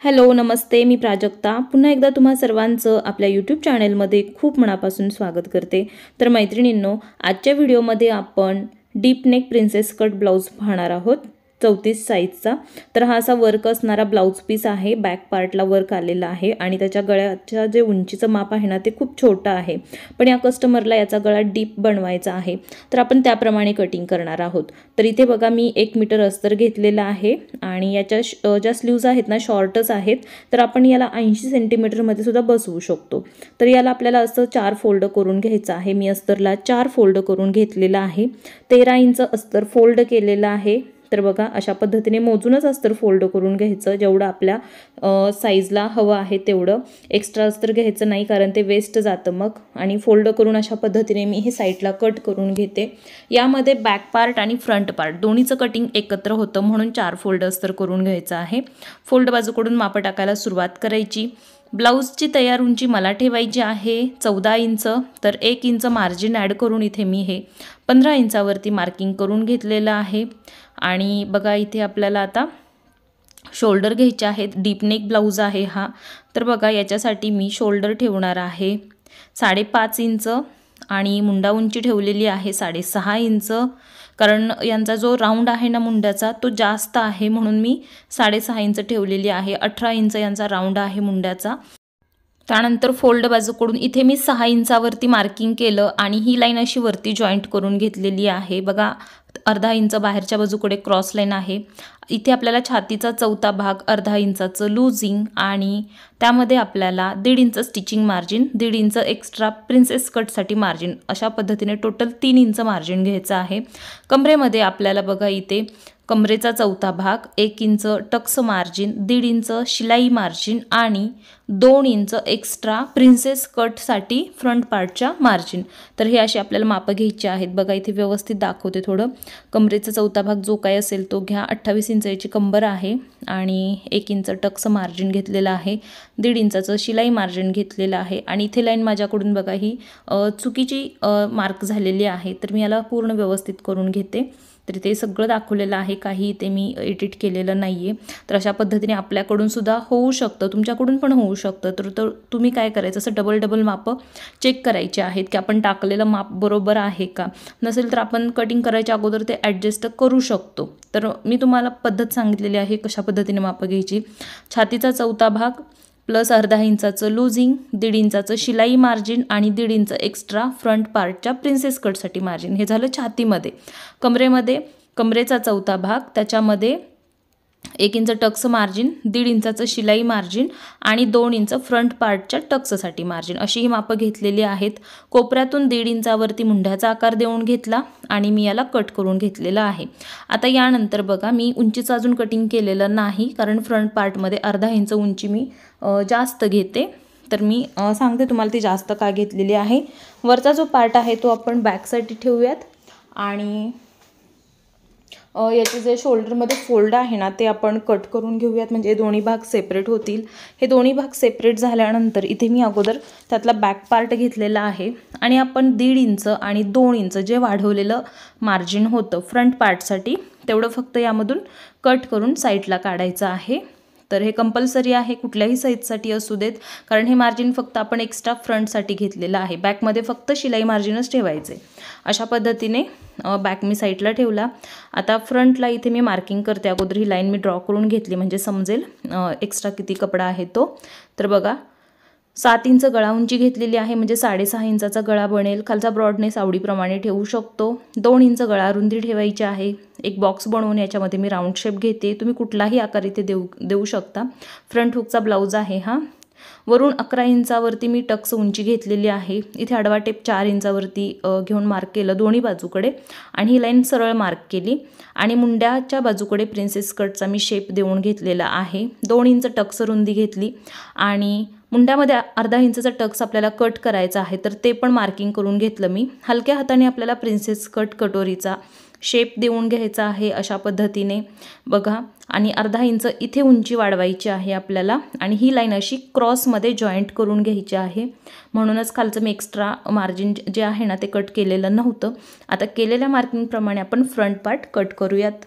Hello नमस्ते, मी प्राजक्ता पुन्हा एकदा तुम्हा सर्वांचं आपल्या यूट्यूब चॅनलमध्ये खूप मनापासून स्वागत करते। तर मैत्रिणींनो, आजच्या व्हिडिओमध्ये आपण deep neck princess cut blouse पाहणार आहोत 34 साइजचा। तर हा असा वर्क असणारा ब्लाउज पीस आहे, बॅक पार्टला वर्क आलेला आहे आणि त्याच्या गळ्याच्या जे उंचीचं माप आहे ना ते खूप छोटा आहे, पण या कस्टमरला याचा गळा डीप बनवायचा आहे, तर आपण त्याप्रमाणे कटिंग करणार आहोत। तर इथे बघा मी 1 मीटर अस्तर घेतलेला आहे आणि याच्या ज्या स्लीव्ज आहेत ना शॉर्टच आहेत, तर आपण याला 80 सेंटीमीटर मध्ये सुद्धा बसवू शकतो। तर याला आपल्याला असं 4 फोल्ड करून घ्यायचं आहे। मी अस्तरला 4 फोल्ड करून घेतलेला आहे। 13 इंच अस्तर फोल्ड केलेला आहे। तर बघा अशा पद्धतीने मोजूनच अस्तर फोल्ड करून घ्यायचं, जेवढं आपल्या साईजला हवं आहे तेवढं। एक्स्ट्रा अस्तर घ्यायचं नाही, कारण ते वेस्ट जातं मग। आणि फोल्ड करून अशा पद्धतीने मी हे साईडला कट करून घेते। यामध्ये बॅक पार्ट आणि फ्रंट पार्ट दोन्हीचं कटिंग एकत्र होतं, म्हणून 4 फोल्ड अस्तर करून घ्यायचं आहे। फोल्ड बाजूकडून माप टाकायला सुरुवात करायची। ब्लाउजची तयार उंची मला ठेवायची आहे 14 इंच, तर 1 इंच मार्जिन ॲड करून इथे मी हे 15 इंचावरती मार्किंग करून घेतलेलं आहे। आणि बघा इथे आपल्याला आता शोल्डर घ्यायचे आहेत। डीप नेक ब्लाउज आहे हा, तर बघा याच्यासाठी मी शोल्डर ठेवणार आहे 5.5 इंच आणि मुंडा उंची ठेवलेली आहे 6.5 इंच, कारण यांचा जो राऊंड आहे ना मुंड्याचा तो जास्त आहे, म्हणून मी 6.5 इंच ठेवलेली आहे। 18 इंच यांचा राऊंड आहे मुंड्याचा। त्यानंतर फोल्ड बाजूकडून इथे मी 6 इंचावरती मार्किंग केलं आणि ही लाईन अशी वरती जॉईंट करून घेतलेली आहे। बघा अर्धा इंच बाहेरच्या बाजूकडे क्रॉस लाईन आहे। इथे आपल्याला छातीचा चौथा भाग अर्धा इंचाचं लूजिंग आणि त्यामध्ये आपल्याला 1.5 inch stitching margin, 1.5 inch extra princess कटसाठी मार्जिन, अशा पद्धतीने टोटल 3 इंच मार्जिन घ्यायचं आहे। कमरेमध्ये आपल्याला बघा इथे कमरेचा चौथा भाग, 1 इंच टक्स मार्जिन, 1.5 इंच शिलाई मार्जिन आणि 2 इंच एक्स्ट्रा प्रिन्सेस कटसाठी फ्रंट पार्टच्या मार्जिन। तर हे असे आपल्याला माप घ्यायचे आहेत। बघा इथे व्यवस्थित दाखवते थोडं। कमरेचा चौथा भाग जो काय असेल तो घ्या। 28 इंच याची कंबर आहे आणि 1 इंच टक्स मार्जिन घेतलेला आहे, 1.5 इंचाचं शिलाई मार्जिन घेतलेलं आहे। आणि इथे लाईन माझ्याकडून बघा ही चुकीची मार्क झालेली आहे, तर मी याला पूर्ण व्यवस्थित करून घेते। तर ते सगळं दाखवलेलं आहे, काही ते मी एडिट केलेलं नाही आहे। तर अशा पद्धतीने आपल्याकडून सुद्धा होऊ शकतं, तुमच्याकडून पण होऊ शकतं। तर तुम्ही काय करायचं, असं डबल माप चेक करायचे आहेत की आपण टाकलेलं माप बरोबर आहे का। नसेल तर आपण कटिंग करायच्या अगोदर ते ॲडजस्ट करू शकतो। तर मी तुम्हाला पद्धत सांगितलेली आहे कशा पद्धतीने माप घ्यायची। छातीचा चौथा भाग प्लस अर्धा इंचाचं लूजिंग, 1.5 इंचाचं शिलाई मार्जिन आणि 1.5 इंच एक्स्ट्रा फ्रंट पार्टच्या प्रिन्सेस कटसाठी मार्जिन। हे झालं छातीमध्ये। कमरेमध्ये कमरेचा चौथा भाग, त्याच्यामध्ये 1 इंच टक्स मार्जिन, 1.5 इंचाचं शिलाई मार्जिन आणि 2 इंच फ्रंट पार्टच्या टक्ससाठी मार्जिन, अशी ही मापं घेतलेली आहेत। कोपऱ्यातून 1.5 इंचावरती मुंढ्याचा आकार देऊन घेतला आणि मी याला कट करून घेतलेला आहे। आता यानंतर बघा मी उंचीचं अजून कटिंग केलेलं नाही, कारण फ्रंट पार्टमध्ये अर्धा इंच उंची मी जास्त घेते। तर मी सांगते तुम्हाला ती जास्त का घेतलेली आहे। वरचा जो पार्ट आहे तो आपण बॅकसाठी ठेवूयात आणि याचे जे शोल्डरमध्ये फोल्ड आहे ना ते आपण कट करून घेऊयात, म्हणजे दोन्ही भाग सेपरेट होतील। हे दोन्ही भाग सेपरेट झाल्यानंतर इथे मी अगोदर त्यातला बॅक पार्ट घेतलेला आहे आणि आपण 1.5 इंच आणि 2 इंच जे वाढवलेलं मार्जिन होतं फ्रंट पार्टसाठी, तेवढं फक्त यामधून कट करून साईडला काढायचं आहे। तर हे कंपल्सरी आहे, कुठल्याही साईजसाठी असू देत, कारण हे मार्जिन फक्त आपण एक्स्ट्रा फ्रंटसाठी घेतलेलं आहे। बॅकमध्ये फक्त शिलाई मार्जिनच ठेवायचे। अशा पद्धतीने बॅक मी साईडला ठेवला। आता फ्रंटला इथे मी मार्किंग करते। अगोदर ही लाईन मी ड्रॉ करून घेतली म्हणजे समजेल एक्स्ट्रा किती कपडा आहे तो। तर बघा 7 इंच गळा उंची घेतलेली आहे, म्हणजे 6.5 इंचाचा गळा बनेल। खालचा ब्रॉडनेस आवडीप्रमाणे ठेवू शकतो। 2 इंच गळा रुंदी ठेवायची आहे। एक बॉक्स बनवून याच्यामध्ये मी राऊंड शेप घेते, तुम्ही कुठलाही आकार इथे देऊ शकता। फ्रंट हुकचा ब्लाउज आहे हा। वरून 11 इंचावरती मी टक्स उंची घेतलेली आहे। इथे आडवा टेप 4 इंचावरती घेऊन मार्क केलं दोन्ही बाजूकडे आणि ही लाईन सरळ मार्क केली आणि मुंड्याच्या बाजूकडे प्रिन्सेस कटचा मी शेप देऊन घेतलेला आहे। 2 इंच टक्स रुंदी घेतली आणि मुंड्यामध्ये अर्धा इंचचा टक्स आपल्याला कट करायचा आहे, तर ते पण मार्किंग करून घेतलं मी। हलक्या हाताने आपल्याला प्रिन्सेस कट कटोरीचा शेप देऊन घ्यायचा आहे अशा पद्धतीने बघा। आणि अर्धा इंच इथे उंची वाढवायची आहे आपल्याला आणि ही लाईन अशी क्रॉसमध्ये जॉईंट करून घ्यायची आहे, म्हणूनच खालचं मी एक्स्ट्रा मार्जिन जे आहे ना ते कट केलेलं नव्हतं। आता केलेल्या मार्किंगप्रमाणे आपण फ्रंट पार्ट कट करूयात।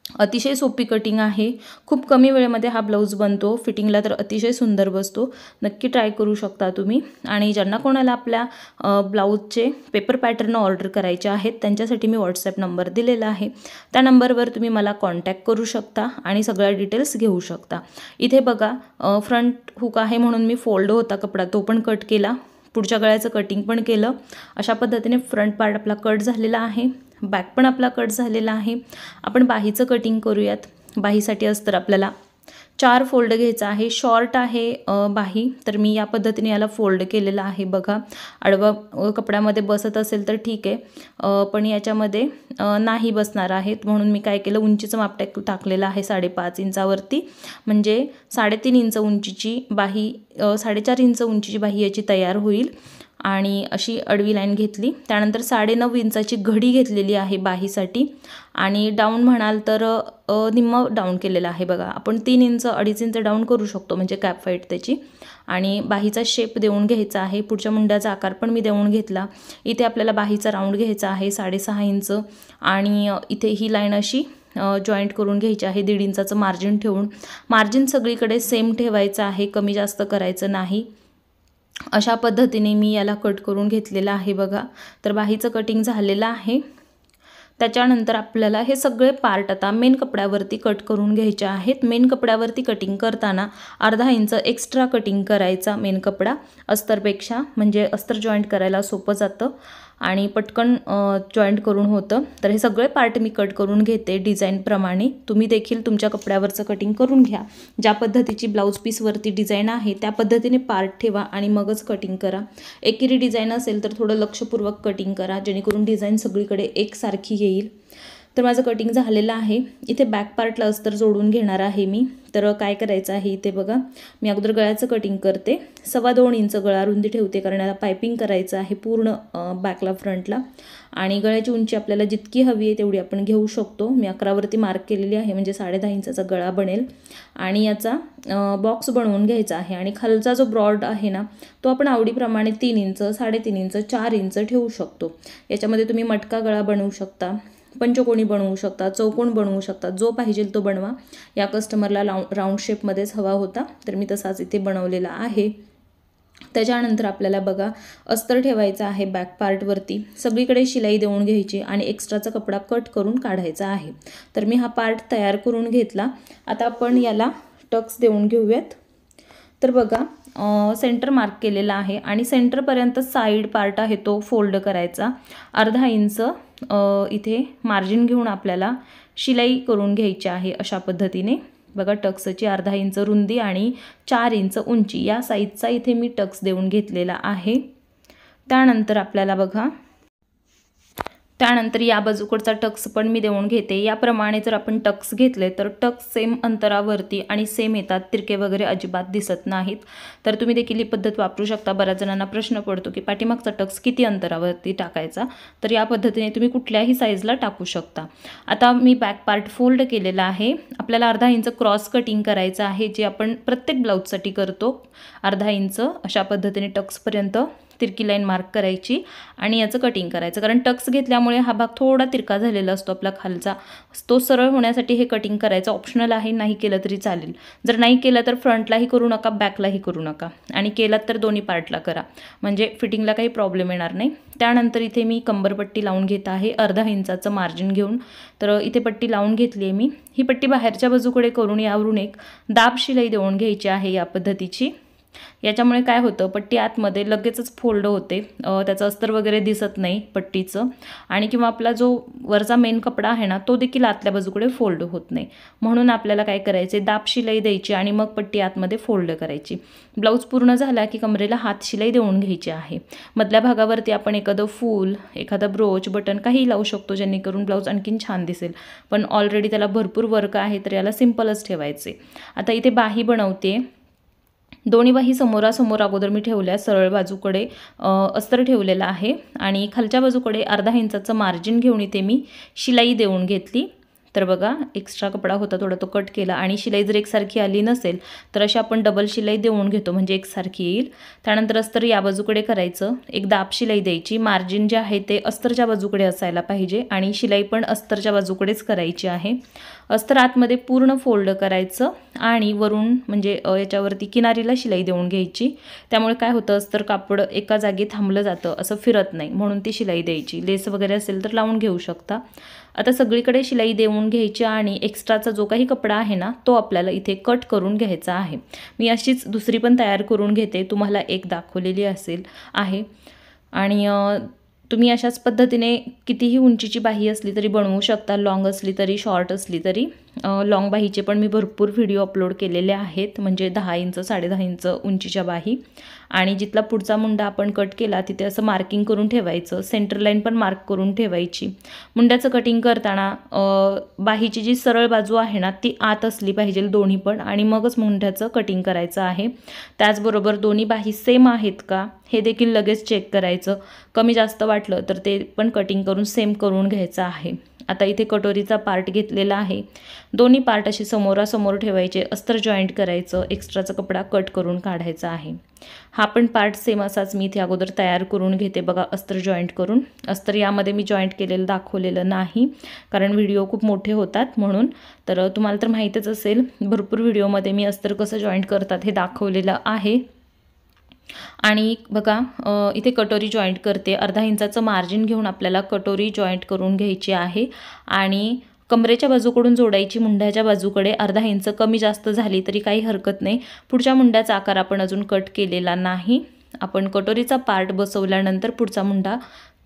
अतिशय सोपी कटिंग आहे, खूप कमी वेळेमध्ये हा ब्लाऊज बनतो, फिटिंगला तर अतिशय सुंदर बसतो. नक्की ट्राय करू शकता तुम्ही. आणि ज्यांना कोणाला आपल्या ब्लाऊजचे पेपर पॅटर्न ऑर्डर करायचे आहेत त्यांच्यासाठी मी व्हॉट्सॲप नंबर दिलेला आहे, त्या नंबरवर तुम्ही मला कॉन्टॅक्ट करू शकता आणि सगळ्या डिटेल्स घेऊ शकता. इथे बघा फ्रंट हुक आहे म्हणून मी फोल्ड होता कपडा तो पण कट केला, पुढच्या गळ्याचं कटिंग पण केलं. अशा पद्धतीने फ्रंट पार्ट आपला कट झालेला आहे, बॅक पण आपला कट झालेला आहे. आपण बाहीचं कटिंग करूयात. बाहीसाठी अस्तर आपल्याला 4 फोल्ड घ्यायचा आहे. शॉर्ट आहे बाही, तर मी या पद्धतीने याला फोल्ड केलेला आहे. बघा आडवा कपड्यामध्ये बसत असेल तर ठीक आहे, पण याच्यामध्ये नाही बसणार आहेत म्हणून मी काय केलं, उंचीचं माप टाकलेलं आहे 5.5 इंचावरती, म्हणजे 3.5 इंच उंचीची बाही, 4.5 इंच उंचीची बाही याची तयार होईल. आणि अशी आडवी लाईन घेतली. त्यानंतर 9.5 इंचाची घडी घेतलेली आहे बाहीसाठी. आणि डाऊन म्हणाल तर निम्म डाऊन केलेला आहे. बघा आपण 3 इंच 2.5 इंच डाऊन करू शकतो, म्हणजे कॅप फाईट त्याची. आणि बाहीचा शेप देऊन घ्यायचा आहे. पुढच्या मुंड्याचा आकार पण मी देऊन घेतला. इथे आपल्याला बाहीचा राऊंड घ्यायचा आहे 6.5 इंच. आणि इथे ही लाईन अशी जॉईंट करून घ्यायची आहे 1.5 इंचाचं मार्जिन ठेवून. मार्जिन सगळीकडे सेम ठेवायचं आहे, कमी जास्त करायचं नाही. अशा पद्धतीने मी याला कट करून घेतलेला आहे. बघा तर बाहीचं कटिंग झालेलं आहे. त्याच्यानंतर आपल्याला हे सगळे पार्ट आता मेन कपड्यावरती कट करून घ्यायचे आहेत. मेन कपड्यावरती कटिंग करताना 1/2 इंच एक्स्ट्रा कटिंग करायचा मेन कपडा अस्तरपेक्षा, म्हणजे अस्तर जॉईंट करायला सोपं जातं आणि पटकन जॉईंट करून होतं. तर हे सगळे पार्ट मी कट करून घेते डिझाईनप्रमाणे. तुम्ही देखील तुमच्या कपड्यावरचं कटिंग करून घ्या. ज्या पद्धतीची ब्लाऊज पीसवरती डिझाईन आहे त्या पद्धतीने पार्ट ठेवा आणि मगच कटिंग करा. एकेरी डिझाईन असेल तर थोडं लक्षपूर्वक कटिंग करा, जेणेकरून डिझाईन सगळीकडे एकसारखी येईल. तर माझं कटिंग झालेलं आहे. इथे बॅक पार्टला अस्तर जोडून घेणार आहे मी. तर काय करायचं आहे, इथे बघा मी अगोदर गळ्याचं कटिंग करते. 2.25 इंच गळा रुंदी ठेवते, कारण याला पायपिंग करायचं आहे पूर्ण बॅकला फ्रंटला. आणि गळ्याची उंची आपल्याला जितकी हवी आहे तेवढी आपण घेऊ शकतो. मी 11 वरती मार्क केलेली आहे, म्हणजे 10.5 इंचाचा गळा बनेल. आणि याचा बॉक्स बनवून घ्यायचा आहे. आणि खालचा जो ब्रॉड आहे ना तो आपण आवडीप्रमाणे 3 इंच 3.5 इंच 4 इंच ठेवू शकतो. याच्यामध्ये तुम्ही मटका गळा बनवू शकता, पंचकोणी बनवू शकता, चौकोन बनवू शकता, जो पाहिजे तो बनवा. या कस्टमरला राऊंड शेपमध्येच हवा होता, तर मी तसाच इथे बनवलेला आहे. त्याच्यानंतर आपल्याला बघा अस्तर ठेवायचं आहे बॅक पार्टवरती. सगळीकडे शिलाई देऊन घ्यायची आणि एक्स्ट्राचा कपडा कट करून काढायचा आहे. तर मी हा पार्ट तयार करून घेतला. आता आपण याला टक्स देऊन घेऊयात. तर बघा सेंटर मार्क केलेला आहे आणि सेंटरपर्यंत साईड पार्ट आहे तो फोल्ड करायचा. 1/2 इंच इथे मार्जिन घेऊन आपल्याला शिलाई करून घ्यायची आहे. अशा पद्धतीने बघा टक्सची 1/2 इंच रुंदी आणि 4 इंच उंची या साईजचा इथे मी टक्स देऊन घेतलेला आहे. त्यानंतर आपल्याला बघा त्यानंतर या बाजूकडचा टक्स पण मी देऊन घेते. याप्रमाणे जर आपण टक्स घेतले तर टक्स सेम अंतरावरती आणि सेम येतात, तिरके वगैरे अजिबात दिसत नाहीत. तर तुम्ही देखील ही पद्धत वापरू शकता. बऱ्याच जणांना प्रश्न पडतो की पाठीमागचा टक्स किती अंतरावरती टाकायचा, तर या पद्धतीने तुम्ही कुठल्याही साईजला टाकू शकता. आता मी बॅक पार्ट फोल्ड केलेला आहे. आपल्याला 1/2 इंच क्रॉस कटिंग करायचं आहे, जे आपण प्रत्येक ब्लाऊजसाठी करतो. 1/2 इंच अशा पद्धतीने टक्सपर्यंत तिरकी लाईन मार्क करायची आणि याचं कटिंग करायचं. कारण टक्स घेतल्यामुळे हा भाग थोडा तिरका झालेला असतो आपला खालचा, तो सरळ होण्यासाठी हे कटिंग करायचं ऑप्शनल आहे, नाही केलं तरी चालेल. जर नाही केलं तर फ्रंटलाही करू नका, बॅकलाही करू नका, आणि केलात तर दोन्ही पार्टला करा, म्हणजे फिटिंगला काही प्रॉब्लेम येणार नाही. त्यानंतर इथे मी कंबरपट्टी लावून घेत आहे 1/2 इंचाचं मार्जिन घेऊन. तर इथे पट्टी लावून घेतली आहे मी. ही पट्टी बाहेरच्या बाजूकडे करून यावरून एक दाब शिलाई देऊन घ्यायची आहे या पद्धतीची. याच्यामुळे काय होतं, पट्टी आतमध्ये लगेचच फोल्ड होते, त्याचं अस्तर वगैरे दिसत नाही पट्टीचं, आणि किंवा आपला जो वरचा मेन कपडा आहे ना तो देखील आतल्या बाजूकडे फोल्ड होत नाही. म्हणून आपल्याला काय करायचे, दाब शिलाई द्यायची आणि मग पट्टी आतमध्ये फोल्ड करायची. ब्लाऊज पूर्ण झाला की कमरेला हात शिलाई देऊन घ्यायची आहे. मधल्या भागावरती आपण एखादं फूल, एखादा ब्रोच, बटन काही लावू शकतो, जेणेकरून ब्लाऊज आणखीन छान दिसेल. पण ऑलरेडी त्याला भरपूर वर्क आहे, तर याला सिम्पलच ठेवायचे. आता इथे बाही बनवते. दोन्ही बाही समोरासमोर अगोदर मी ठेवल्या, सरळ बाजूकडे अस्तर ठेवलेला आहे आणि खालच्या बाजूकडे 1/2 इंचाचं मार्जिन घेऊन इथे मी शिलाई देऊन घेतली. तर बघा एक्स्ट्रा कपडा होता थोडा तो कट केला आणि शिलाई जर एकसारखी आली नसेल तर अशी आपण डबल शिलाई देऊन घेतो म्हणजे एकसारखी येईल। त्यानंतर अस्तर या बाजूकडे करायचं, एक दाब शिलाई द्यायची, मार्जिन जे आहे ते अस्तरच्या बाजूकडे असायला पाहिजे आणि शिलाई पण अस्तरच्या बाजूकडेच करायची आहे। अस्तर आतमध्ये पूर्ण फोल्ड करायचं आणि वरून म्हणजे याच्यावरती किनारीला शिलाई देऊन घ्यायची। त्यामुळे काय होतं अस्तर कापड एका जागी थांबलं जातं, असं फिरत नाही, म्हणून ती शिलाई द्यायची। लेस वगैरे असेल तर लावून घेऊ शकता। आता सगळीकडे शिलाई देऊन घ्यायची आणि एक्स्ट्राचा जो काही कपडा आहे ना तो आपल्याला इथे कट करून घ्यायचा आहे। मी अशीच दुसरी पण तयार करून घेते, तुम्हाला एक दाखवलेली आहे आणि तुम्ही अशाच पद्धतीने कितीही उंचीची बाही असली तरी बनवू शकता, लॉंग असली तरी शॉर्ट असली तरी। लॉंग बाहीचे पण मी भरपूर व्हिडिओ अपलोड केलेले आहेत, म्हणजे 10 इंच 10.5 इंच उंचीच्या बाही। आणि जिथला पुढचा मुंडा आपण कट केला तिथे असं मार्किंग करून ठेवायचं, सेंटर लाईन पण मार्क करून ठेवायची। मुंड्याचं कटिंग करताना बाहीची जी सरळ बाजू आहे ना ती आत असली पाहिजे दोन्ही पण, आणि मगच मुंड्याचं कटिंग करायचं आहे। त्याचबरोबर दोन्ही बाही सेम आहेत का हे देखील लगेच चेक करायचं, कमी जास्त वाटलं तर ते पण कटिंग करून सेम करून घ्यायचं आहे। आता इथे कटोरीचा पार्ट घेतलेला आहे, दोन्ही पार्ट असे समोरासमोर ठेवायचे, अस्तर जॉईंट करायचं, एक्स्ट्राचा कपडा कट करून काढायचा आहे। हा पण पार्ट सेम असाच मी इथे अगोदर तयार करून घेते बघा, अस्तर जॉईंट करून। अस्तर यामध्ये मी जॉईंट केलेलं दाखवलेलं नाही कारण व्हिडिओ खूप मोठे होतात म्हणून, तर तुम्हाला तर माहीतच असेल भरपूर व्हिडिओमध्ये मी अस्तर कसं जॉईंट करतात हे दाखवलेलं आहे। आणि बघा इथे कटोरी जॉईंट करते, अर्धा इंचाचं मार्जिन घेऊन आपल्याला कटोरी जॉईंट करून घ्यायची आहे आणि कमरेच्या बाजूकडून जोडायची मुंड्याच्या बाजूकडे। अर्धा इंच कमी जास्त झाली तरी काही हरकत नाही, पुढच्या मुंड्याचा आकार आपण अजून कट केलेला नाही, आपण कटोरीचा पार्ट बसवल्यानंतर पुढचा मुंडा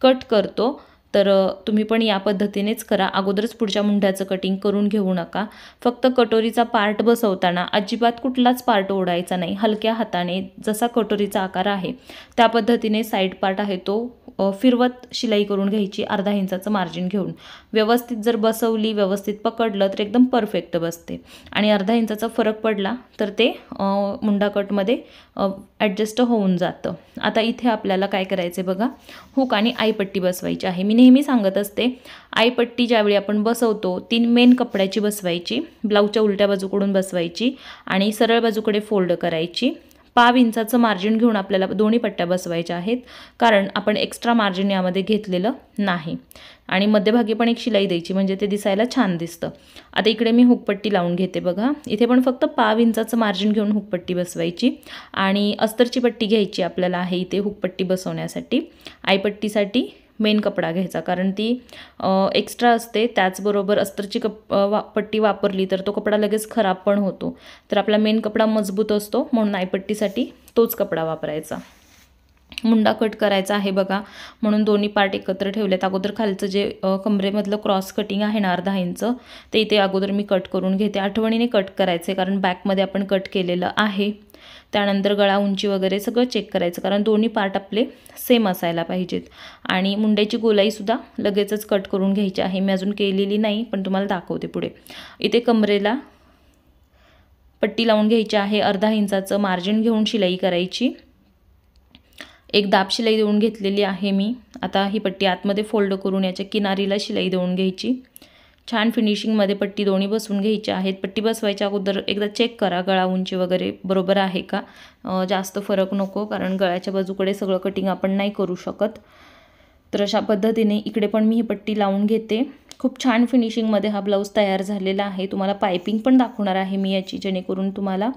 कट करतो। तर तुम्ही पण या पद्धतीनेच करा, अगोदरच पुढच्या मुंड्याचं कटिंग करून घेऊ नका। फक्त कटोरीचा पार्ट बसवताना अजिबात कुठलाच पार्ट ओढायचा नाही, हलक्या हाताने जसा कटोरीचा आकार आहे त्या पद्धतीने साईड पार्ट आहे तो फिरवत शिलाई करून घ्यायची, अर्धा इंचाचं मार्जिन घेऊन। व्यवस्थित जर बसवली, व्यवस्थित पकडलं तर एकदम परफेक्ट बसते, आणि अर्धा इंचाचा फरक पडला तर ते मुंडा कटमध्ये ॲडजस्ट होऊन जातं। आता इथे आपल्याला काय करायचं आहे बघा, हुक आणि आईपट्टी बसवायची आहे। मी नेहमी सांगत असते आईपट्टी ज्यावेळी आपण बसवतो ती मेन कपड्याची बसवायची, ब्लाऊजच्या उलट्या बाजूकडून बसवायची आणि सरळ बाजूकडे फोल्ड करायची। 1/2 इंचाचं मार्जिन घेऊन आपल्याला दोन्ही पट्ट्या बसवायच्या आहेत, कारण आपण एक्स्ट्रा मार्जिन यामध्ये घेतलेलं नाही। आणि मध्यभागी पण एक शिलाई द्यायची म्हणजे ते दिसायला छान दिसतं। आता इकडे मी हुकपट्टी लावून घेते बघा, इथे पण फक्त 1/2 इंचाचं मार्जिन घेऊन हुकपट्टी बसवायची आणि अस्तरची पट्टी घ्यायची आपल्याला आहे इथे हुकपट्टी बसवण्यासाठी। आईपट्टीसाठी मेन कपडा घ्यायचा कारण ती एक्स्ट्रा असते, त्याचबरोबर अस्तरची पट्टी वापरली तर तो कपडा लगेच खराब पण होतो, तर आपला मेन कपडा मजबूत असतो म्हणून आईपट्टीसाठी तोच कपडा वापरायचा। मुंडा कट करायचा आहे बघा, म्हणून दोन्ही पार्ट एकत्र ठेवलेत। अगोदर खालचं जे कमरेमधलं क्रॉस कटिंग आहे ना अर्धा इंच ते इथे अगोदर मी कट करून घेते, आठवणीने कट करायचे कारण बॅकमध्ये आपण कट केलेलं आहे। त्यानंतर गळा उंची वगैरे सगळं चेक करायचं कारण दोन्ही पार्ट आपले सेम असायला पाहिजेत। आणि मुंड्याची गोलाईसुद्धा लगेचच कट करून घ्यायची आहे, मी अजून केलेली नाही पण तुम्हाला दाखवते पुढे। इथे कमरेला पट्टी लावून घ्यायची आहे, अर्धा इंचाचं मार्जिन घेऊन शिलाई करायची, एक दाब शिलाई देऊन घेतलेली आहे मी। आता ही पट्टी आतमध्ये फोल्ड करून याच्या किनारीला शिलाई देऊन घ्यायची, छान फिनिशिंगमध्ये पट्टी दोन्ही बसवून घ्यायची आहेत। पट्टी बसवायच्या अगोदर एकदा चेक करा गळा उंची वगैरे बरोबर आहे का, जास्त फरक नको कारण गळ्याच्या बाजूकडे सगळं कटिंग आपण नाही करू शकत। तर अशा पद्धतीने इकडे पण मी ही पट्टी लावून घेते। खूप छान फिनिशिंगमध्ये हा ब्लाऊज तयार झालेला आहे। तुम्हाला पायपिंग पण दाखवणार आहे मी याची, जेणेकरून तुम्हाला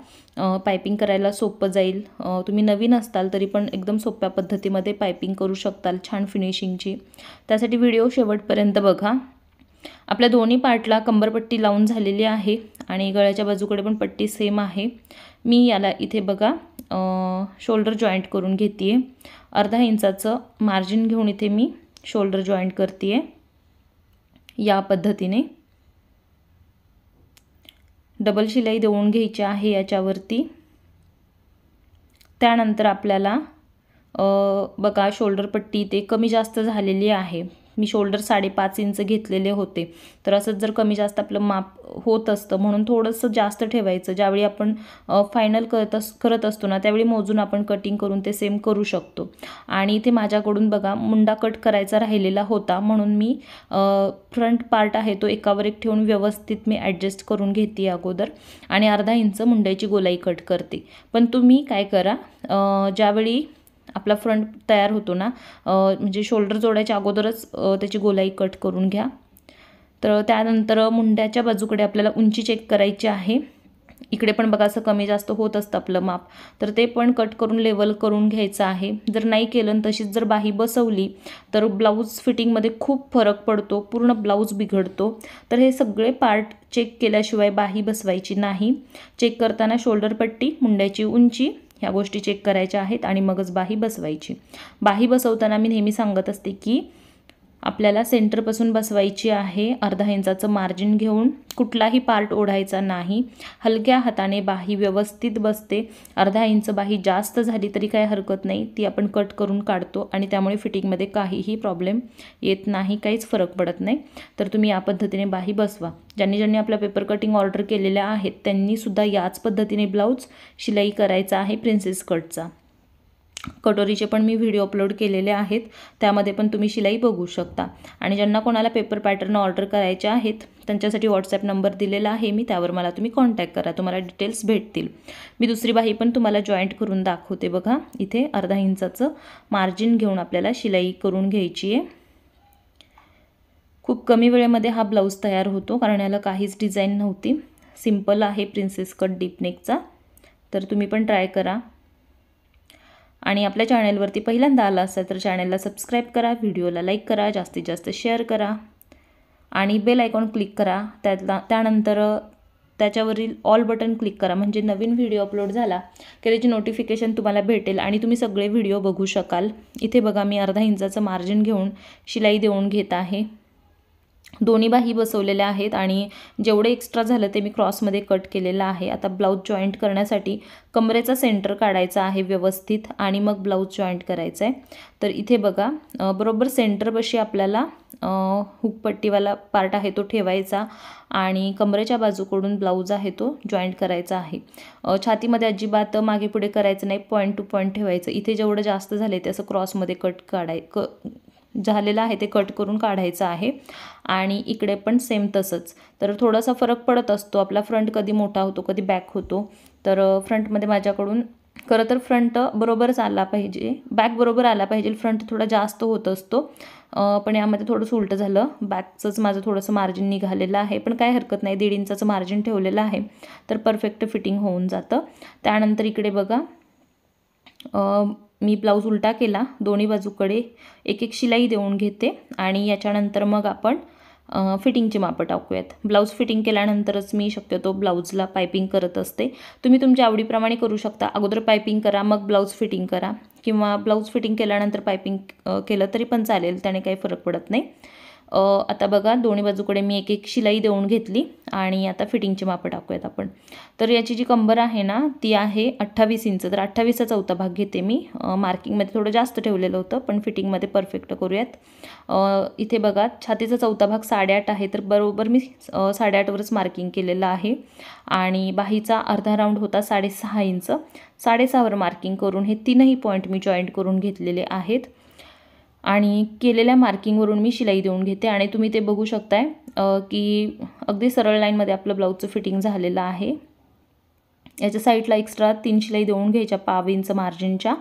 पायपिंग करायला सोपं जाईल। तुम्ही नवीन असताल तरी पण एकदम सोप्या पद्धतीमध्ये पायपिंग करू शकताल छान फिनिशिंगची, त्यासाठी व्हिडिओ शेवटपर्यंत बघा। आपल्या दोन्ही पार्टला कंबरपट्टी लावून झालेली आहे आणि गळ्याच्या बाजूकडे पण पट्टी सेम आहे। मी याला इथे बघा शोल्डर जॉईंट करून घेते, अर्धा इंचाचं मार्जिन घेऊन इथे मी शोल्डर जॉईंट करते या पद्धतीने। डबल शिलाई देऊन घ्यायची आहे याच्यावरती। त्यानंतर आपल्याला बघा शोल्डर पट्टी ते कमी जास्त झालेली आहे, मी शोल्डर 5.5 इंच घेतलेले होते. तर असंच जर कमी जास्त आपलं माप होत असतं म्हणून थोडंसं जास्त ठेवायचं. ज्यावेळी आपण फायनल करत असतो ना त्यावेळी मोजून आपण कटिंग करून ते सेम करू शकतो. आणि इथे माझ्याकडून बघा मुंडा कट करायचा राहिलेला होता म्हणून मी फ्रंट पार्ट आहे तो एकावर एक ठेवून व्यवस्थित मी ॲडजस्ट करून घेते अगोदर आणि अर्धा इंच मुंड्याची गोलाई कट करते. पण तुम्ही काय करा, ज्यावेळी आपला फ्रंट तयार होतो ना म्हणजे शोल्डर जोडायच्या अगोदरच त्याची गोलाई कट करून घ्या. तर त्यानंतर मुंड्याच्या बाजूकडे आपल्याला उंची चेक करायची आहे. इकडे पण बघा असं कमी जास्त होत असतं आपलं माप, तर ते पण कट करून लेवल करून घ्यायचं आहे. जर नाही केलं आणि तशीच जर बाही बसवली तर ब्लाऊज फिटिंगमध्ये खूप फरक पडतो, पूर्ण ब्लाऊज बिघडतो. तर हे सगळे पार्ट चेक केल्याशिवाय बाही बसवायची नाही. चेक करताना शोल्डर पट्टी, मुंड्याची उंची ह्या गोष्टी चेक करायच्या आहेत आणि मगच बाही बसवायची. बाही बसवताना मी नेहमी सांगत असते की आपल्याला सेंटरपासून बसवायची आहे. अर्धा इंचाचं मार्जिन घेऊन कुठलाही पार्ट ओढायचा नाही. हलक्या हाताने बाही व्यवस्थित बसते. अर्धा इंच बाही जास्त झाली तरी काही हरकत नाही, ती आपण कट करून काढतो आणि त्यामुळे फिटिंगमध्ये काहीही प्रॉब्लेम येत नाही, काहीच फरक पडत नाही. तर तुम्ही या पद्धतीने बाही बसवा. ज्यांनी आपल्या पेपर कटिंग ऑर्डर केलेल्या आहेत त्यांनीसुद्धा याच पद्धतीने ब्लाऊज शिलाई करायचा आहे प्रिन्सेस कटचा. कटोरीचे पण मी व्हिडिओ अपलोड केलेले आहेत, त्यामध्ये पण तुम्ही शिलाई बघू शकता. आणि ज्यांना कोणाला पेपर पॅटर्न ऑर्डर करायचे आहेत त्यांच्यासाठी व्हॉट्सॲप नंबर दिलेला आहे मी, त्यावर मला तुम्ही कॉन्टॅक्ट करा, तुम्हाला डिटेल्स भेटतील. मी दुसरी बाही पण तुम्हाला जॉईंट करून दाखवते. बघा इथे अर्धा इंचाचं मार्जिन घेऊन आपल्याला शिलाई करून घ्यायची आहे. खूप कमी वेळेमध्ये हा ब्लाऊज तयार होतो कारण याला काहीच डिझाईन नव्हती. सिंपल आहे प्रिन्सेस कट डीप नेकचा. तर तुम्ही पण ट्राय करा. आणि आपल्या चॅनलवरती पहिल्यांदा आला असेल तर चॅनलला सबस्क्राईब करा, व्हिडिओला लाईक करा, जास्तीत जास्त शेअर करा आणि बेल आयकॉन क्लिक करा. त्यानंतर त्याच्यावरील ऑल बटन क्लिक करा म्हणजे नवीन व्हिडिओ अपलोड झाला की त्याची नोटिफिकेशन तुम्हाला भेटेल आणि तुम्ही सगळे व्हिडिओ बघू शकाल. इथे बघा मी अर्धा इंचाचं मार्जिन घेऊन शिलाई देऊन घेत आहे. दोन्ही बाही बसवलेल्या आहेत आणि जेवढे एक्स्ट्रा झालं ते मी क्रॉसमध्ये कट केलेलं आहे. आता ब्लाऊज जॉईंट करण्यासाठी कमरेचा सेंटर काढायचा आहे व्यवस्थित आणि मग ब्लाऊज जॉईंट करायचा आहे. तर इथे बघा बरोबर सेंटरपाशी आपल्याला हुकपट्टीवाला पार्ट आहे तो ठेवायचा आणि कमरेच्या बाजूकडून ब्लाऊज आहे तो जॉईंट करायचा आहे. छातीमध्ये अजिबात मागे पुढे करायचं नाही, पॉईंट टू पॉईंट ठेवायचं. इथे जेवढं जास्त झालं ते असं क्रॉसमध्ये कट झालेलं आहे ते कट करून काढायचं आहे आणि इकडे पण सेम तसंच. तर थोडासा फरक पडत असतो, आपला फ्रंट कधी मोठा होतो कधी बॅक होतो. तर फ्रंटमध्ये माझ्याकडून खरं तर फ्रंट बरोबरच आला पाहिजे, बॅक बरोबर आला पाहिजे, फ्रंट थोडा जास्त होत असतो. पण यामध्ये थोडंसं उलटं झालं, बॅकचंच माझं थोडंसं मार्जिन निघालेलं आहे. पण काय हरकत नाही, 1.5 इंचाचं मार्जिन ठेवलेलं आहे तर परफेक्ट फिटिंग होऊन जातं. त्यानंतर इकडे बघा मी ब्लाऊज उलटा केला, दोन्ही बाजूकडे एक एक शिलाई देऊन घेते आणि याच्यानंतर मग आपण फिटिंगची मापं टाकूयात. ब्लाऊज फिटिंग केल्यानंतरच मी शक्यतो ब्लाऊजला पायपिंग करत असते. तुम्ही तुमच्या आवडीप्रमाणे करू शकता, अगोदर पायपिंग करा मग ब्लाऊज फिटिंग करा किंवा ब्लाऊज फिटिंग केल्यानंतर पायपिंग केलं तरी पण चालेल, त्याने काही फरक पडत नाही. आता बघा दोन्ही बाजूकडे मी एक एक शिलाई देऊन घेतली आणि आता फिटिंगची मापं टाकूयात आपण. तर याची जी कंबर आहे ना ती आहे 28 इंच. तर 28चा चौथा भाग घेते मी. मार्किंगमध्ये थोडं जास्त ठेवलेलं होतं पण फिटिंगमध्ये परफेक्ट करूयात. इथे बघा छातीचा चौथा भाग 8.5 आहे तर बरोबर मी 8.5वरच मार्किंग केलेलं आहे आणि बाहीचा अर्धा राऊंड होता 6.5 इंच. 6.5वर मार्किंग करून हे तीनही पॉईंट मी जॉईंट करून घेतलेले आहेत आणि केलेल्या मार्किंगवरून मी शिलाई देऊन घेते आणि तुम्ही ते बघू शकताय की अगदी सरळ लाईनमध्ये आपलं ब्लाऊजचं फिटिंग झालेलं आहे. याच्या साईडला एक्स्ट्रा 3 शिलाई देऊन घ्यायच्या 1/2 इंच मार्जिनच्या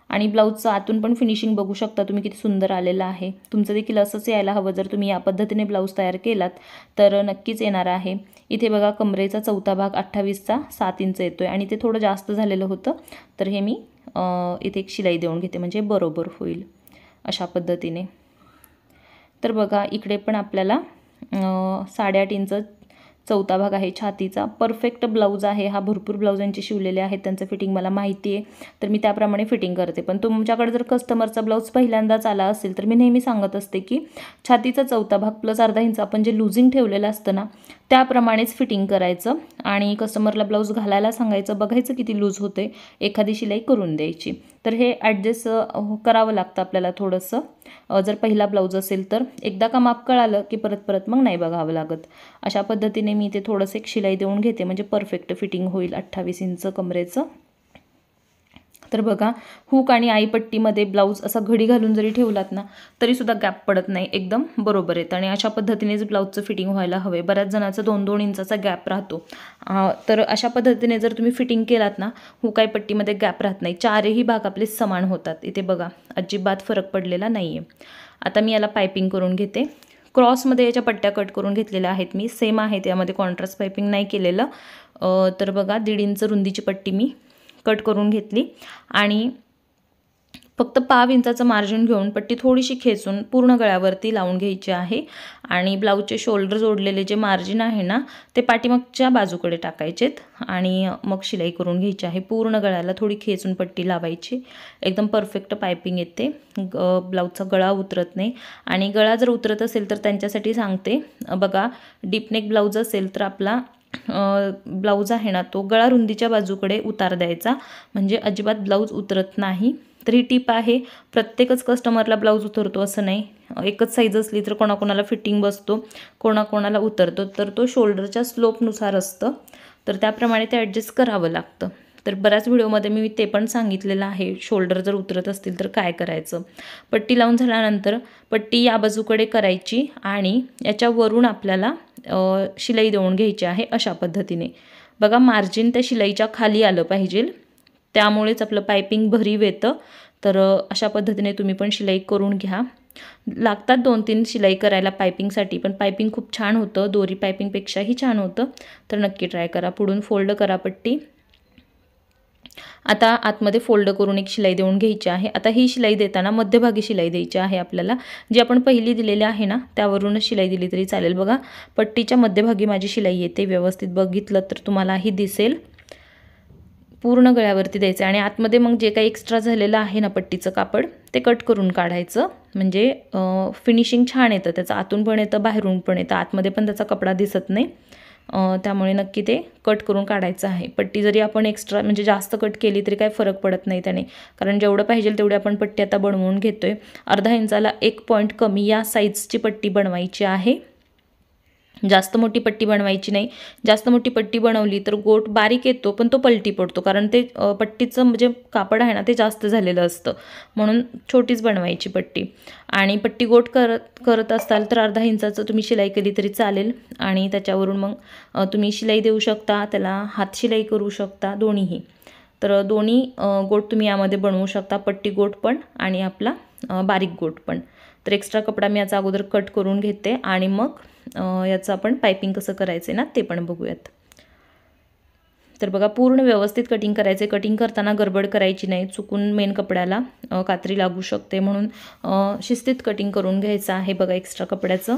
आणि ब्लाऊजचं आतून पण फिनिशिंग बघू शकता तुम्ही किती सुंदर आलेलं आहे. तुमचं देखील असंच यायला हवं, जर तुम्ही या पद्धतीने ब्लाऊज तयार केलात तर नक्कीच येणार आहे. इथे बघा कमरेचा चौथा भाग 28चा 7 इंच येतो आहे आणि ते थोडं जास्त झालेलं होतं तर हे मी इथे एक शिलाई देऊन घेते म्हणजे बरोबर होईल अशा पद्धतीने. तर बघा इकडे पण आपल्याला 8.5 इंच चौथा भाग आहे छातीचा. परफेक्ट ब्लाऊज आहे हा, भरपूर ब्लाऊजांचे शिवलेले आहेत, त्यांचं फिटिंग मला माहिती आहे तर मी त्याप्रमाणे फिटिंग करते. पण तुमच्याकडे जर कस्टमरचा ब्लाऊज पहिल्यांदाच आला असेल तर मी नेहमी सांगत असते की छातीचा चौथा भाग प्लस अर्धा इंच आपण जे लूजिंग ठेवलेलं असतं ना त्याप्रमाणेच फिटिंग करायचं आणि कस्टमरला ब्लाऊज घालायला सांगायचं, बघायचं किती लूज होते, एखादी शिलाई करून द्यायची. तर हे ॲडजस्ट करावं लागतं आपल्याला थोडंसं. जर पहिला ब्लाऊज असेल तर एकदा का माप कळालं की परत परत मग नाही बघावं लागत. अशा पद्धतीने मी ते थोडंसं एक शिलाई देऊन घेते, म्हणजे परफेक्ट फिटिंग होईल 28 इंच कमरेचं. तर बघा, हुक आणि आईपट्टीमध्ये ब्लाऊज असा घडी घालून जरी ठेवलात ना तरीसुद्धा गॅप पडत नाही, एकदम बरोबर येतं. आणि अशा पद्धतीनेच ब्लाऊजचं फिटिंग व्हायला हवे. बऱ्याच जणांचा 2-2 इंचाचा गॅप राहतो. तर अशा पद्धतीने जर तुम्ही फिटिंग केलात ना, हुक आईपट्टीमध्ये गॅप राहत नाही, चारही भाग आपले समान होतात. इथे बघा, अजिबात फरक पडलेला नाही आहे. आता मी याला पायपिंग करून घेते. क्रॉसमध्ये याच्या पट्ट्या कट करून घेतलेल्या आहेत मी, सेम आहे त्यामध्ये, कॉन्ट्रास्ट पायपिंग नाही केलेलं. तर बघा, 1.5 इंच रुंदीची पट्टी मी कट करून घेतली आणि फक्त 1/2 इंचाचं मार्जिन घेऊन पट्टी थोडीशी खेचून पूर्ण गळ्यावरती लावून घ्यायची आहे. आणि ब्लाऊजचे शोल्डर जोडलेले जे मार्जिन आहे ना ते पाठीमागच्या बाजूकडे टाकायचेत आणि मग शिलाई करून घ्यायची आहे. पूर्ण गळ्याला थोडी खेचून पट्टी लावायची, एकदम परफेक्ट पायपिंग येते, ब्लाऊजचा गळा उतरत नाही. आणि गळा जर उतरत असेल तर त्यांच्यासाठी सांगते बघा, डीपनेक ब्लाऊज असेल तर आपला ब्लाऊज आहे ना तो गळा रुंदीच्या बाजूकडे उतार द्यायचा, म्हणजे अजिबात ब्लाऊज उतरत नाही. तर ही टीप आहे. प्रत्येकच कस्टमरला ब्लाऊज उतरतो असं नाही, एकच साईज असली तर कोणाकोणाला फिटिंग बसतो, कोणाकोणाला उतरतो. तर तो शोल्डरच्या स्लोपनुसार असतं, तर त्याप्रमाणे ते ॲडजस्ट करावं लागतं. तर बऱ्याच व्हिडिओमध्ये मी ते पण सांगितलेलं आहे, शोल्डर जर उतरत असतील तर काय करायचं. पट्टी लावून झाल्यानंतर पट्टी या बाजूकडे करायची आणि याच्यावरून आपल्याला शिलाई देऊन घ्यायची आहे अशा पद्धतीने. बघा, मार्जिन त्या शिलाईच्या खाली आलं पाहिजे, त्यामुळेच आपलं पायपिंग भरीव येतं. तर अशा पद्धतीने तुम्ही पण शिलाई करून घ्या. लागतात 2-3 शिलाई करायला पायपिंगसाठी, पण पायपिंग खूप छान होतं, दोरी पायपिंगपेक्षाही छान होतं. तर नक्की ट्राय करा. पुढून फोल्ड करा पट्टी. आता आतमध्ये फोल्ड करून एक शिलाई देऊन घ्यायची आहे. आता ही शिलाई देताना मध्यभागी शिलाई द्यायची आहे आपल्याला, जी आपण पहिली दिलेली आहे ना त्यावरूनच शिलाई दिली तरी चालेल. बघा, पट्टीच्या मध्यभागी माझी शिलाई येते, व्यवस्थित बघितलं तर तुम्हालाही दिसेल. पूर्ण गळ्यावरती द्यायचं आणि आतमध्ये मग जे काही एक्स्ट्रा झालेलं आहे ना पट्टीचं कापड ते कट करून काढायचं, म्हणजे फिनिशिंग छान येतं त्याचं, आतून पण येतं बाहेरून पण येतं, आतमध्ये पण त्याचा कपडा दिसत नाही. त्यामुळे नक्की ते कट करून काढायचं आहे. पट्टी जरी आपण एक्स्ट्रा म्हणजे जास्त कट केली तरी काही फरक पडत नाही त्याने, कारण जेवढं पाहिजे तेवढी आपण पट्टी आता बनवून घेतोय. अर्धा इंचाला 1 पॉईंट कमी या साईजची पट्टी बनवायची आहे. जास्त मोठी पट्टी बनवायची नाही. जास्त मोठी पट्टी बनवली तर गोट बारीक येतो पण तो पलटी पडतो, कारण ते पट्टीचं म्हणजे कापड आहे ना ते जास्त झालेलं असतं, म्हणून छोटीच बनवायची पट्टी. आणि पट्टी गोट करत असाल तर अर्धा इंचाचं तुम्ही शिलाई केली तरी चालेल आणि त्याच्यावरून मग तुम्ही शिलाई देऊ शकता, त्याला हात शिलाई करू शकता, दोन्हीही. तर दोन्ही गोट तुम्ही यामध्ये बनवू शकता, पट्टी गोट पण आणि आपला बारीक गोट पण. तर एक्स्ट्रा कपडा मी याचा अगोदर कट करून घेते आणि मग याचं आपण पायपिंग कसं करायचं आहे ना ते पण बघूयात. तर बघा, पूर्ण व्यवस्थित कटिंग करायचे. कटिंग करताना गडबड करायची नाही, चुकून मेन कपड्याला कात्री लागू शकते, म्हणून शिस्तीत कटिंग करून घ्यायचं आहे. बघा, एक्स्ट्रा कपड्याचं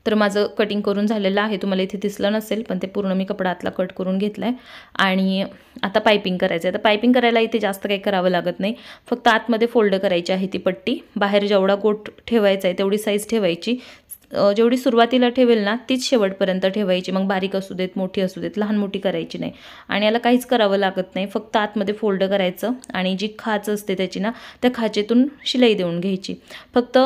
तर माझं कटिंग करून झालेलं आहे, तुम्हाला इथे दिसलं नसेल पण ते पूर्ण मी कपडा आतला कट करून घेतला आहे. आणि आता पायपिंग करायचं आहे. तर पायपिंग करायला इथे जास्त काही करावं लागत नाही, फक्त आतमध्ये फोल्ड करायची आहे ती पट्टी. बाहेर जेवढा गोट ठेवायचा आहे तेवढी साईज ठेवायची, जेवढी सुरुवातीला ठेवेल ना तीच शेवटपर्यंत ठेवायची, मग बारीक असू देत मोठी असू देत लहान मोठी करायची नाही. आणि याला काहीच करावं लागत नाही, फक्त आतमध्ये फोल्ड करायचं आणि जी खाच असते त्याची ना त्या खाचेतून शिलाई देऊन घ्यायची. फक्त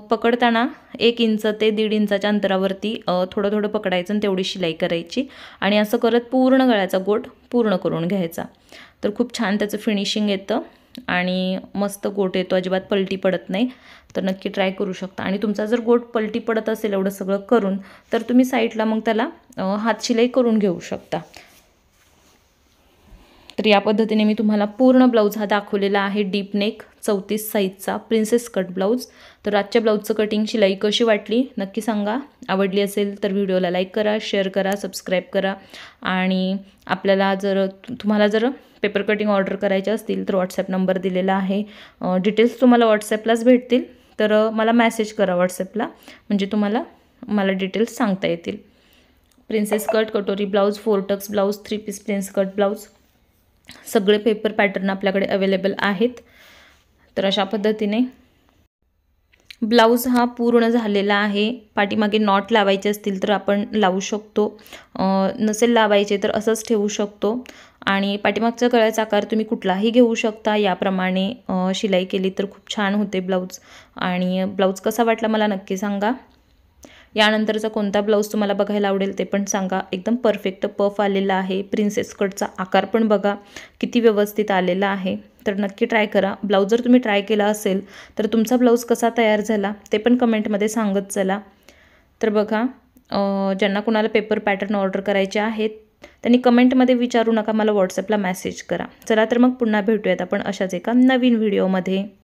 पकडताना 1 इंच ते 1.5 इंचाच्या अंतरावरती थोडं थोडं पकडायचं आणि तेवढी शिलाई करायची आणि असं करत पूर्ण गळ्याचा गोट पूर्ण करून घ्यायचा. तर खूप छान त्याचं फिनिशिंग येतं आणि मस्त गोट येतो, अजिबात पलटी पडत नाही. तर नक्की ट्राय करू शकता. आणि तुमचा जर गोट पलटी पडत असेल एवढं सगळं करून तर तुम्ही साईडला मग त्याला हात शिलाई करून घेऊ शकता. तर या पद्धतीने मी तुम्हाला पूर्ण ब्लाऊज हा दाखवलेला आहे, डीप नेक 34 साईजचा प्रिन्सेस कट ब्लाऊज. तर आजच्या ब्लाऊजचं कटिंग शिलाई कशी वाटली नक्की सांगा. आवडली असेल तर व्हिडिओला लाईक करा, शेअर करा, सबस्क्राईब करा. आणि आपल्याला तुम्हाला जर पेपर कटिंग ऑर्डर करायचे असतील तर व्हॉट्सॲप नंबर दिलेला आहे, डिटेल्स तुम्हाला व्हॉट्सॲपलाच भेटतील. तर मला मेसेज करा व्हॉट्सॲपला, म्हणजे मला डिटेल्स सांगता येतील. Princess cut, katori blouse, 4 tucks blouse, 3 piece prince cut blouse, सगळे पेपर पॅटर्न आपल्याकडे अवेलेबल आहेत. तर अशा पद्धतीने ब्लाऊज हा पूर्ण झालेला आहे. पाठीमागे नॉट लावायचे असतील तर आपण लावू शकतो, नसेल लावायचे तर असंच ठेवू शकतो. आणि पाठीमागचा गळ्याचा आकार तुम्ही कुठलाही घेऊ शकता. याप्रमाणे शिलाई केली तर खूप छान होते ब्लाऊज. आणि ब्लाऊज कसा वाटला मला नक्की सांगा. यानंतरचा कोणता ब्लाऊज तुम्हाला बघायला आवडेल ते पण सांगा. एकदम परफेक्ट पफ आलेला आहे. प्रिन्सेस कटचा आकार पण बघा किती व्यवस्थित आलेला आहे. तर नक्की ट्राय करा. ब्लाऊज जर तुम्ही ट्राय केला असेल तर तुमचा ब्लाऊज कसा तयार झाला ते पण कमेंटमध्ये सांगत चला. तर बघा, ज्यांना कुणाला पेपर पॅटर्न ऑर्डर करायचे आहेत त्यांनी कमेंटमध्ये विचारू नका, मला व्हॉट्सअपला मेसेज करा. चला तर मग पुन्हा भेटूयात आपण अशाच एका नवीन व्हिडिओमध्ये.